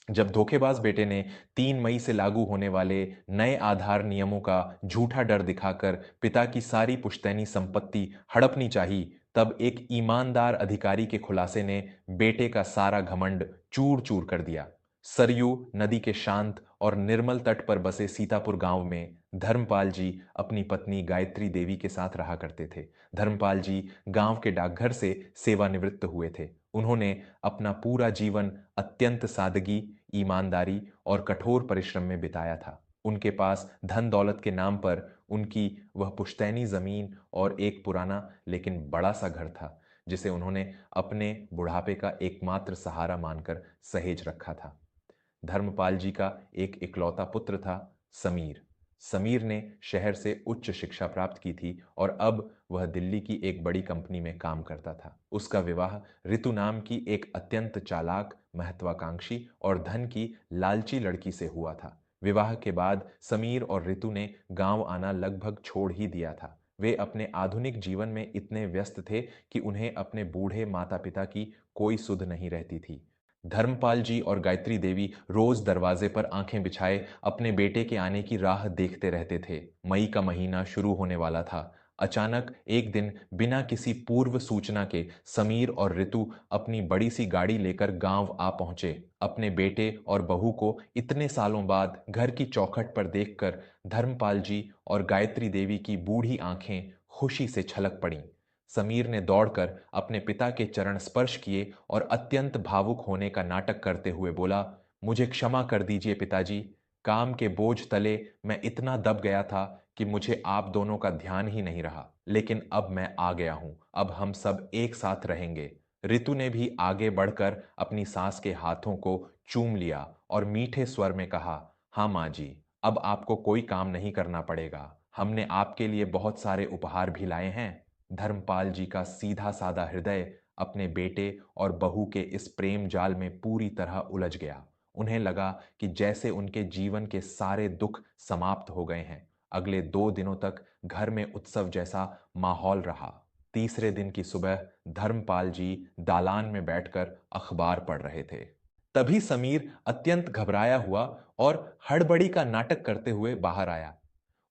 जब धोखेबाज बेटे ने 3 मई से लागू होने वाले नए आधार नियमों का झूठा डर दिखाकर पिता की सारी पुश्तैनी संपत्ति हड़पनी चाही, तब एक ईमानदार अधिकारी के खुलासे ने बेटे का सारा घमंड चूर चूर कर दिया। सरयू नदी के शांत और निर्मल तट पर बसे सीतापुर गांव में धर्मपाल जी अपनी पत्नी गायत्री देवी के साथ रहा करते थे। धर्मपाल जी गांव के डाकघर से सेवानिवृत्त हुए थे। उन्होंने अपना पूरा जीवन अत्यंत सादगी, ईमानदारी और कठोर परिश्रम में बिताया था। उनके पास धन दौलत के नाम पर उनकी वह पुश्तैनी जमीन और एक पुराना लेकिन बड़ा सा घर था, जिसे उन्होंने अपने बुढ़ापे का एकमात्र सहारा मानकर सहेज रखा था। धर्मपाल जी का एक इकलौता पुत्र था, समीर। समीर ने शहर से उच्च शिक्षा प्राप्त की थी और अब वह दिल्ली की एक बड़ी कंपनी में काम करता था। उसका विवाह ऋतु नाम की एक अत्यंत चालाक, महत्वाकांक्षी और धन की लालची लड़की से हुआ था। विवाह के बाद समीर और ऋतु ने गांव आना लगभग छोड़ ही दिया था। वे अपने आधुनिक जीवन में इतने व्यस्त थे कि उन्हें अपने बूढ़े माता पिता की कोई सुध नहीं रहती थी। धर्मपाल जी और गायत्री देवी रोज दरवाजे पर आंखें बिछाए अपने बेटे के आने की राह देखते रहते थे। मई का महीना शुरू होने वाला था। अचानक एक दिन बिना किसी पूर्व सूचना के समीर और ऋतु अपनी बड़ी सी गाड़ी लेकर गांव आ पहुंचे। अपने बेटे और बहू को इतने सालों बाद घर की चौखट पर देखकर धर्मपाल जी और गायत्री देवी की बूढ़ी आंखें खुशी से छलक पड़ीं। समीर ने दौड़कर अपने पिता के चरण स्पर्श किए और अत्यंत भावुक होने का नाटक करते हुए बोला, मुझे क्षमा कर दीजिए पिताजी। काम के बोझ तले मैं इतना दब गया था कि मुझे आप दोनों का ध्यान ही नहीं रहा। लेकिन अब मैं आ गया हूं, अब हम सब एक साथ रहेंगे। ऋतु ने भी आगे बढ़कर अपनी सास के हाथों को चूम लिया और मीठे स्वर में कहा, हाँ माँ जी, अब आपको कोई काम नहीं करना पड़ेगा। हमने आपके लिए बहुत सारे उपहार भी लाए हैं। धर्मपाल जी का सीधा साधा हृदय अपने बेटे और बहू के इस प्रेम जाल में पूरी तरह उलझ गया। उन्हें लगा कि जैसे उनके जीवन के सारे दुख समाप्त हो गए हैं। अगले 2 दिनों तक घर में उत्सव जैसा माहौल रहा। तीसरे दिन की सुबह धर्मपाल जी दालान में बैठकर अखबार पढ़ रहे थे। तभी समीर अत्यंत घबराया हुआ और हड़बड़ी का नाटक करते हुए बाहर आया।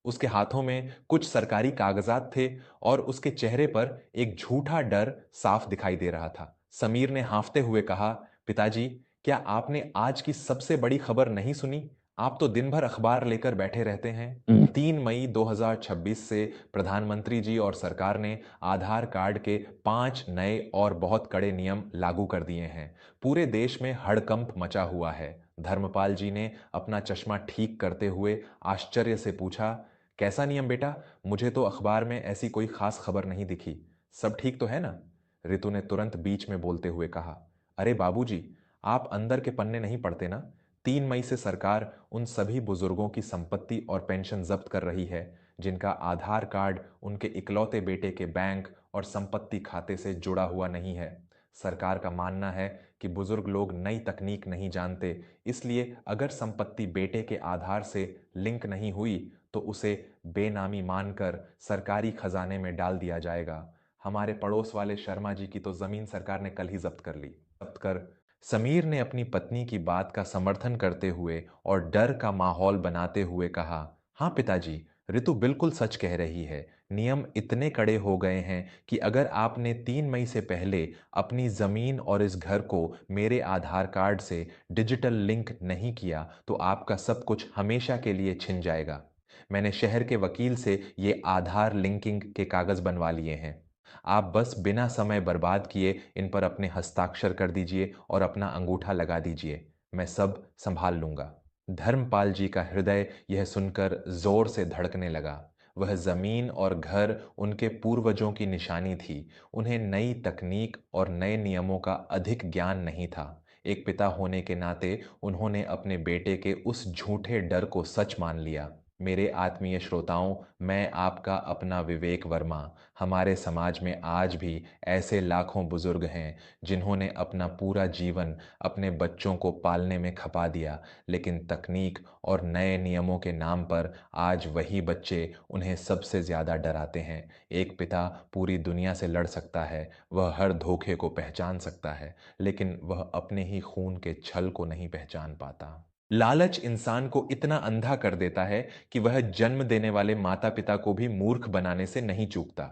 उसके हाथों में कुछ सरकारी कागजात थे और उसके चेहरे पर एक झूठा डर साफ दिखाई दे रहा था। समीर ने हांफते हुए कहा, पिताजी, क्या आपने आज की सबसे बड़ी खबर नहीं सुनी? आप तो दिन भर अखबार लेकर बैठे रहते हैं। 3 मई 2026 से प्रधानमंत्री जी और सरकार ने आधार कार्ड के 5 नए और बहुत कड़े नियम लागू कर दिए हैं। पूरे देश में हड़कंप मचा हुआ है। धर्मपाल जी ने अपना चश्मा ठीक करते हुए आश्चर्य से पूछा, कैसा नियम बेटा? मुझे तो अखबार में ऐसी कोई खास खबर नहीं दिखी। सब ठीक तो है ना? ऋतु ने तुरंत बीच में बोलते हुए कहा, अरे बाबूजी, आप अंदर के पन्ने नहीं पढ़ते ना? 3 मई से सरकार उन सभी बुजुर्गों की संपत्ति और पेंशन जब्त कर रही है जिनका आधार कार्ड उनके इकलौते बेटे के बैंक और संपत्ति खाते से जुड़ा हुआ नहीं है। सरकार का मानना है कि बुजुर्ग लोग नई तकनीक नहीं जानते, इसलिए अगर संपत्ति बेटे के आधार से लिंक नहीं हुई तो उसे बेनामी मानकर सरकारी खजाने में डाल दिया जाएगा। हमारे पड़ोस वाले शर्मा जी की तो जमीन सरकार ने कल ही जब्त कर ली। जब्त कर समीर ने अपनी पत्नी की बात का समर्थन करते हुए और डर का माहौल बनाते हुए कहा, हाँ पिताजी, ऋतु बिल्कुल सच कह रही है। नियम इतने कड़े हो गए हैं कि अगर आपने 3 मई से पहले अपनी जमीन और इस घर को मेरे आधार कार्ड से डिजिटल लिंक नहीं किया तो आपका सब कुछ हमेशा के लिए छिन जाएगा। मैंने शहर के वकील से ये आधार लिंकिंग के कागज बनवा लिए हैं। आप बस बिना समय बर्बाद किए इन पर अपने हस्ताक्षर कर दीजिए और अपना अंगूठा लगा दीजिए। मैं सब संभाल लूंगा। धर्मपाल जी का हृदय यह सुनकर जोर से धड़कने लगा। वह जमीन और घर उनके पूर्वजों की निशानी थी। उन्हें नई तकनीक और नए नियमों का अधिक ज्ञान नहीं था। एक पिता होने के नाते उन्होंने अपने बेटे के उस झूठे डर को सच मान लिया। मेरे आत्मीय श्रोताओं, मैं आपका अपना विवेक वर्मा। हमारे समाज में आज भी ऐसे लाखों बुजुर्ग हैं जिन्होंने अपना पूरा जीवन अपने बच्चों को पालने में खपा दिया, लेकिन तकनीक और नए नियमों के नाम पर आज वही बच्चे उन्हें सबसे ज़्यादा डराते हैं। एक पिता पूरी दुनिया से लड़ सकता है, वह हर धोखे को पहचान सकता है, लेकिन वह अपने ही खून के छल को नहीं पहचान पाता। लालच इंसान को इतना अंधा कर देता है कि वह जन्म देने वाले माता पिता को भी मूर्ख बनाने से नहीं चूकता।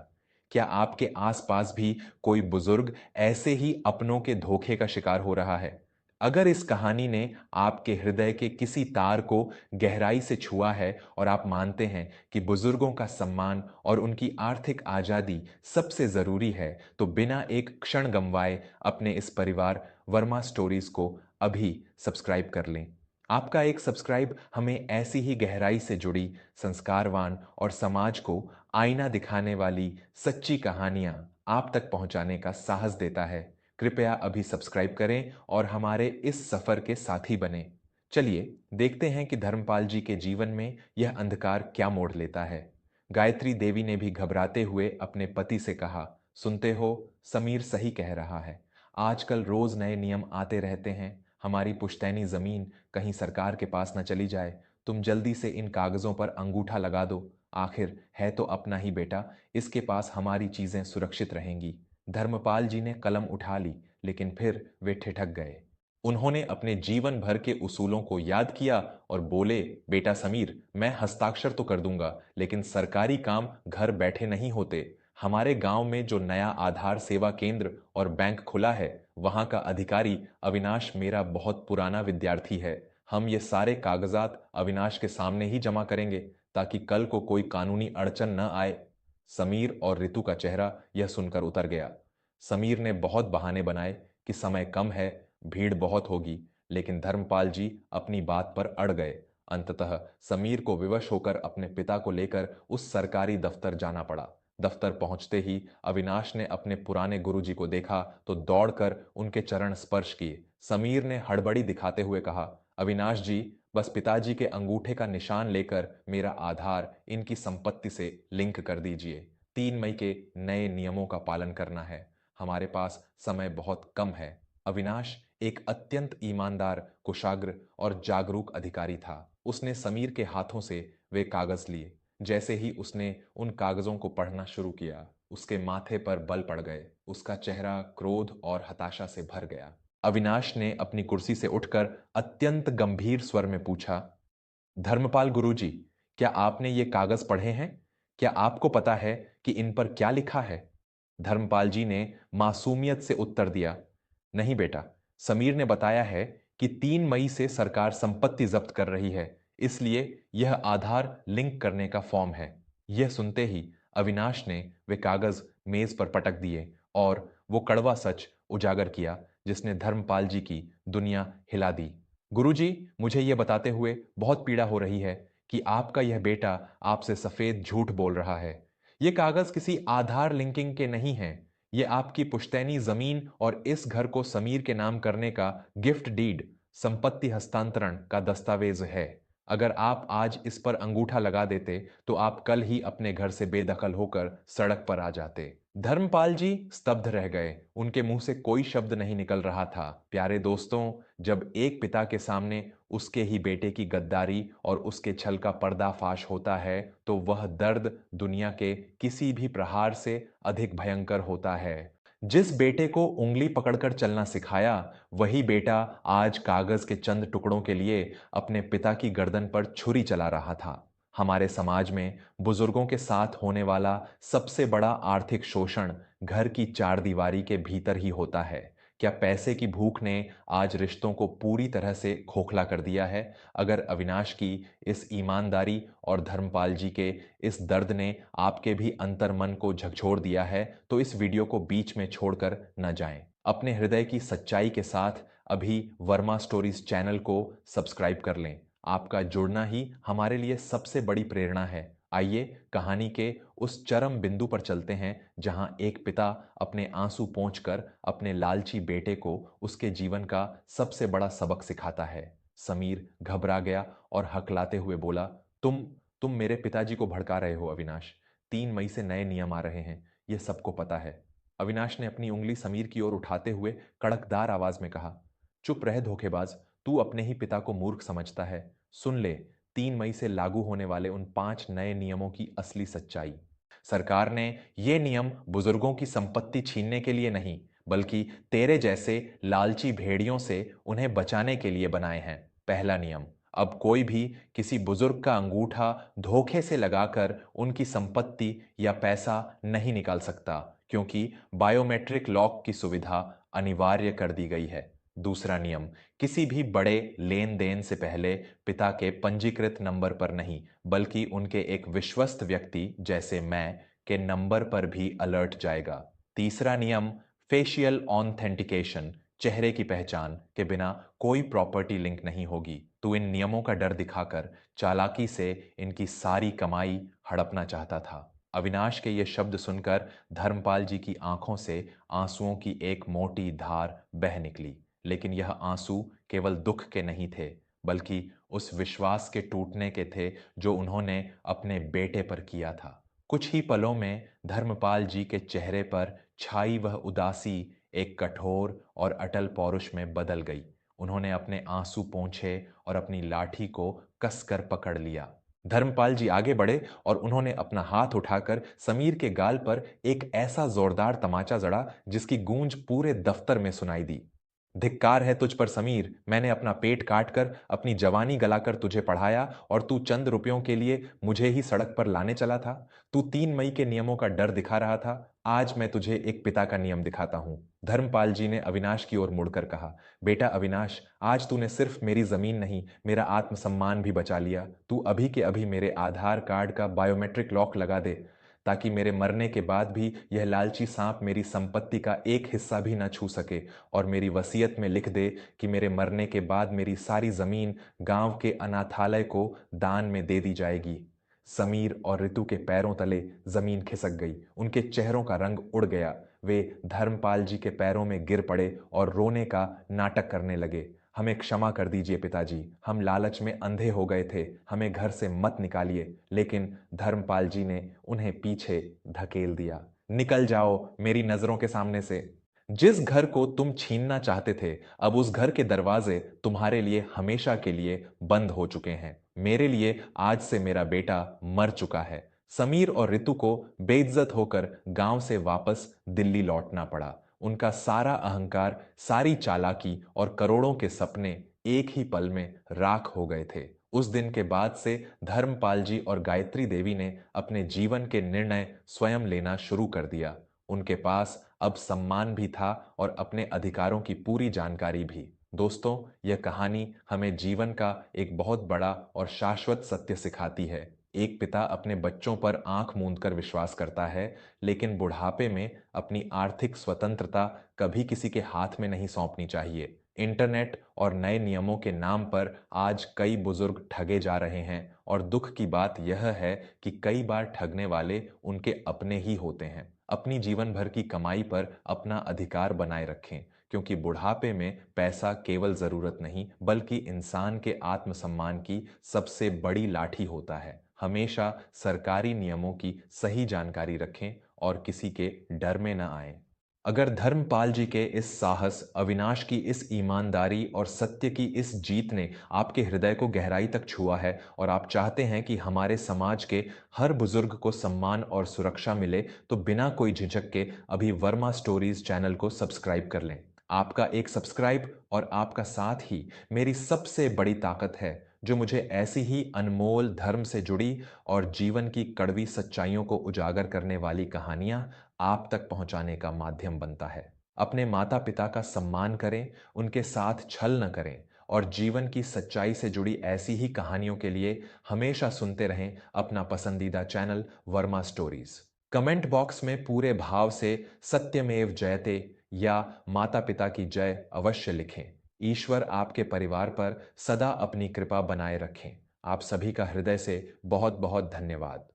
क्या आपके आसपास भी कोई बुजुर्ग ऐसे ही अपनों के धोखे का शिकार हो रहा है? अगर इस कहानी ने आपके हृदय के किसी तार को गहराई से छुआ है और आप मानते हैं कि बुजुर्गों का सम्मान और उनकी आर्थिक आजादी सबसे जरूरी है, तो बिना एक क्षण गंवाए अपने इस परिवार वर्मा स्टोरीज को अभी सब्सक्राइब कर लें। आपका एक सब्सक्राइब हमें ऐसी ही गहराई से जुड़ी, संस्कारवान और समाज को आईना दिखाने वाली सच्ची कहानियां आप तक पहुंचाने का साहस देता है। कृपया अभी सब्सक्राइब करें और हमारे इस सफर के साथी बने। चलिए देखते हैं कि धर्मपाल जी के जीवन में यह अंधकार क्या मोड़ लेता है। गायत्री देवी ने भी घबराते हुए अपने पति से कहा, सुनते हो, समीर सही कह रहा है। आजकल रोज नए नियम आते रहते हैं। हमारी पुश्तैनी जमीन कहीं सरकार के पास न चली जाए। तुम जल्दी से इन कागजों पर अंगूठा लगा दो। आखिर है तो अपना ही बेटा, इसके पास हमारी चीजें सुरक्षित रहेंगी। धर्मपाल जी ने कलम उठा ली, लेकिन फिर वे ठिठक गए। उन्होंने अपने जीवन भर के उसूलों को याद किया और बोले, बेटा समीर, मैं हस्ताक्षर तो कर दूंगा, लेकिन सरकारी काम घर बैठे नहीं होते। हमारे गांव में जो नया आधार सेवा केंद्र और बैंक खुला है, वहां का अधिकारी अविनाश मेरा बहुत पुराना विद्यार्थी है। हम ये सारे कागजात अविनाश के सामने ही जमा करेंगे, ताकि कल को कोई कानूनी अड़चन न आए। समीर और रितु का चेहरा यह सुनकर उतर गया। समीर ने बहुत बहाने बनाए कि समय कम है, भीड़ बहुत होगी, लेकिन धर्मपाल जी अपनी बात पर अड़ गए। अंततः समीर को विवश होकर अपने पिता को लेकर उस सरकारी दफ्तर जाना पड़ा। दफ्तर पहुंचते ही अविनाश ने अपने पुराने गुरुजी को देखा तो दौड़कर उनके चरण स्पर्श किए। समीर ने हड़बड़ी दिखाते हुए कहा, अविनाश जी, बस पिताजी के अंगूठे का निशान लेकर मेरा आधार इनकी संपत्ति से लिंक कर दीजिए। 3 मई के नए नियमों का पालन करना है। हमारे पास समय बहुत कम है। अविनाश एक अत्यंत ईमानदार, कुशाग्र और जागरूक अधिकारी था। उसने समीर के हाथों से वे कागज लिए। जैसे ही उसने उन कागजों को पढ़ना शुरू किया, उसके माथे पर बल पड़ गए। उसका चेहरा क्रोध और हताशा से भर गया। अविनाश ने अपनी कुर्सी से उठकर अत्यंत गंभीर स्वर में पूछा, धर्मपाल गुरुजी, क्या आपने ये कागज पढ़े हैं? क्या आपको पता है कि इन पर क्या लिखा है? धर्मपाल जी ने मासूमियत से उत्तर दिया, नहीं बेटा, समीर ने बताया है कि 3 मई से सरकार संपत्ति जब्त कर रही है, इसलिए यह आधार लिंक करने का फॉर्म है। यह सुनते ही अविनाश ने वे कागज मेज पर पटक दिए और वो कड़वा सच उजागर किया जिसने धर्मपाल जी की दुनिया हिला दी। गुरुजी, मुझे यह बताते हुए बहुत पीड़ा हो रही है कि आपका यह बेटा आपसे सफेद झूठ बोल रहा है। ये कागज किसी आधार लिंकिंग के नहीं हैं। ये आपकी पुश्तैनी जमीन और इस घर को समीर के नाम करने का गिफ्ट डीड, संपत्ति हस्तांतरण का दस्तावेज है। अगर आप आज इस पर अंगूठा लगा देते तो आप कल ही अपने घर से बेदखल होकर सड़क पर आ जाते। धर्मपाल जी स्तब्ध रह गए। उनके मुंह से कोई शब्द नहीं निकल रहा था। प्यारे दोस्तों, जब एक पिता के सामने उसके ही बेटे की गद्दारी और उसके छल का पर्दाफाश होता है, तो वह दर्द दुनिया के किसी भी प्रहार से अधिक भयंकर होता है। जिस बेटे को उंगली पकड़कर चलना सिखाया, वही बेटा आज कागज के चंद टुकड़ों के लिए अपने पिता की गर्दन पर छुरी चला रहा था। हमारे समाज में बुजुर्गों के साथ होने वाला सबसे बड़ा आर्थिक शोषण घर की चार दीवारी के भीतर ही होता है। क्या पैसे की भूख ने आज रिश्तों को पूरी तरह से खोखला कर दिया है? अगर अविनाश की इस ईमानदारी और धर्मपाल जी के इस दर्द ने आपके भी अंतर मन को झकझोर दिया है, तो इस वीडियो को बीच में छोड़कर न जाएं। अपने हृदय की सच्चाई के साथ अभी वर्मा स्टोरीज चैनल को सब्सक्राइब कर लें। आपका जुड़ना ही हमारे लिए सबसे बड़ी प्रेरणा है। आइए कहानी के उस चरम बिंदु पर चलते हैं जहां एक पिता अपने आंसू पोंछकर अपने लालची बेटे को उसके जीवन का सबसे बड़ा सबक सिखाता है। समीर घबरा गया और हकलाते हुए बोला, तुम तुम मेरे पिताजी को भड़का रहे हो अविनाश। 3 मई से नए नियम आ रहे हैं, यह सबको पता है। अविनाश ने अपनी उंगली समीर की ओर उठाते हुए कड़कदार आवाज में कहा। चुप रह धोखेबाज, तू अपने ही पिता को मूर्ख समझता है। सुन ले 3 मई से लागू होने वाले उन 5 नए नियमों की असली सच्चाई। सरकार ने ये नियम बुजुर्गों की संपत्ति छीनने के लिए नहीं, बल्कि तेरे जैसे लालची भेड़ियों से उन्हें बचाने के लिए बनाए हैं। पहला नियम, अब कोई भी किसी बुजुर्ग का अंगूठा धोखे से लगाकर उनकी संपत्ति या पैसा नहीं निकाल सकता, क्योंकि बायोमेट्रिक लॉक की सुविधा अनिवार्य कर दी गई है। दूसरा नियम, किसी भी बड़े लेन देन से पहले पिता के पंजीकृत नंबर पर नहीं, बल्कि उनके एक विश्वस्त व्यक्ति जैसे मैं के नंबर पर भी अलर्ट जाएगा। तीसरा नियम, फेशियल ऑथेंटिकेशन, चेहरे की पहचान के बिना कोई प्रॉपर्टी लिंक नहीं होगी। तू इन नियमों का डर दिखाकर चालाकी से इनकी सारी कमाई हड़पना चाहता था। अविनाश के ये शब्द सुनकर धर्मपाल जी की आंखों से आंसुओं की एक मोटी धार बह निकली, लेकिन यह आंसू केवल दुख के नहीं थे, बल्कि उस विश्वास के टूटने के थे जो उन्होंने अपने बेटे पर किया था। कुछ ही पलों में धर्मपाल जी के चेहरे पर छाई वह उदासी एक कठोर और अटल पौरुष में बदल गई। उन्होंने अपने आंसू पोंछे और अपनी लाठी को कसकर पकड़ लिया। धर्मपाल जी आगे बढ़े और उन्होंने अपना हाथ उठाकर समीर के गाल पर एक ऐसा जोरदार तमाचा जड़ा जिसकी गूंज पूरे दफ्तर में सुनाई दी। धिक्कार है तुझ पर समीर, मैंने अपना पेट काटकर अपनी जवानी गलाकर तुझे पढ़ाया और तू चंद रुपयों के लिए मुझे ही सड़क पर लाने चला था। तू 3 मई के नियमों का डर दिखा रहा था, आज मैं तुझे एक पिता का नियम दिखाता हूं। धर्मपाल जी ने अविनाश की ओर मुड़कर कहा, बेटा अविनाश, आज तूने सिर्फ मेरी जमीन नहीं, मेरा आत्मसम्मान भी बचा लिया। तू अभी के अभी मेरे आधार कार्ड का बायोमेट्रिक लॉक लगा दे, ताकि मेरे मरने के बाद भी यह लालची सांप मेरी संपत्ति का एक हिस्सा भी न छू सके, और मेरी वसीयत में लिख दे कि मेरे मरने के बाद मेरी सारी जमीन गांव के अनाथालय को दान में दे दी जाएगी। समीर और ऋतु के पैरों तले जमीन खिसक गई, उनके चेहरों का रंग उड़ गया। वे धर्मपाल जी के पैरों में गिर पड़े और रोने का नाटक करने लगे। हमें क्षमा कर दीजिए पिताजी, हम लालच में अंधे हो गए थे, हमें घर से मत निकालिए। लेकिन धर्मपाल जी ने उन्हें पीछे धकेल दिया। निकल जाओ मेरी नजरों के सामने से। जिस घर को तुम छीनना चाहते थे, अब उस घर के दरवाजे तुम्हारे लिए हमेशा के लिए बंद हो चुके हैं। मेरे लिए आज से मेरा बेटा मर चुका है। समीर और ऋतु को बेइज्जत होकर गांव से वापस दिल्ली लौटना पड़ा। उनका सारा अहंकार, सारी चालाकी और करोड़ों के सपने एक ही पल में राख हो गए थे। उस दिन के बाद से धर्मपाल जी और गायत्री देवी ने अपने जीवन के निर्णय स्वयं लेना शुरू कर दिया। उनके पास अब सम्मान भी था और अपने अधिकारों की पूरी जानकारी भी। दोस्तों, यह कहानी हमें जीवन का एक बहुत बड़ा और शाश्वत सत्य सिखाती है। एक पिता अपने बच्चों पर आंख मूंद कर विश्वास करता है, लेकिन बुढ़ापे में अपनी आर्थिक स्वतंत्रता कभी किसी के हाथ में नहीं सौंपनी चाहिए। इंटरनेट और नए नियमों के नाम पर आज कई बुजुर्ग ठगे जा रहे हैं, और दुख की बात यह है कि कई बार ठगने वाले उनके अपने ही होते हैं। अपनी जीवन भर की कमाई पर अपना अधिकार बनाए रखें, क्योंकि बुढ़ापे में पैसा केवल जरूरत नहीं, बल्कि इंसान के आत्मसम्मान की सबसे बड़ी लाठी होता है। हमेशा सरकारी नियमों की सही जानकारी रखें और किसी के डर में न आए। अगर धर्मपाल जी के इस साहस, अविनाश की इस ईमानदारी और सत्य की इस जीत ने आपके हृदय को गहराई तक छुआ है, और आप चाहते हैं कि हमारे समाज के हर बुजुर्ग को सम्मान और सुरक्षा मिले, तो बिना कोई झिझक के अभी वर्मा स्टोरीज चैनल को सब्सक्राइब कर लें। आपका एक सब्सक्राइब और आपका साथ ही मेरी सबसे बड़ी ताकत है, जो मुझे ऐसी ही अनमोल धर्म से जुड़ी और जीवन की कड़वी सच्चाइयों को उजागर करने वाली कहानियां आप तक पहुंचाने का माध्यम बनता है। अपने माता पिता का सम्मान करें, उनके साथ छल न करें, और जीवन की सच्चाई से जुड़ी ऐसी ही कहानियों के लिए हमेशा सुनते रहें अपना पसंदीदा channel Verma stories. Comment box में पूरे भाव से सत्यमेव जयते या माता पिता की जय अवश्य लिखें। ईश्वर आपके परिवार पर सदा अपनी कृपा बनाए रखें। आप सभी का हृदय से बहुत बहुत धन्यवाद।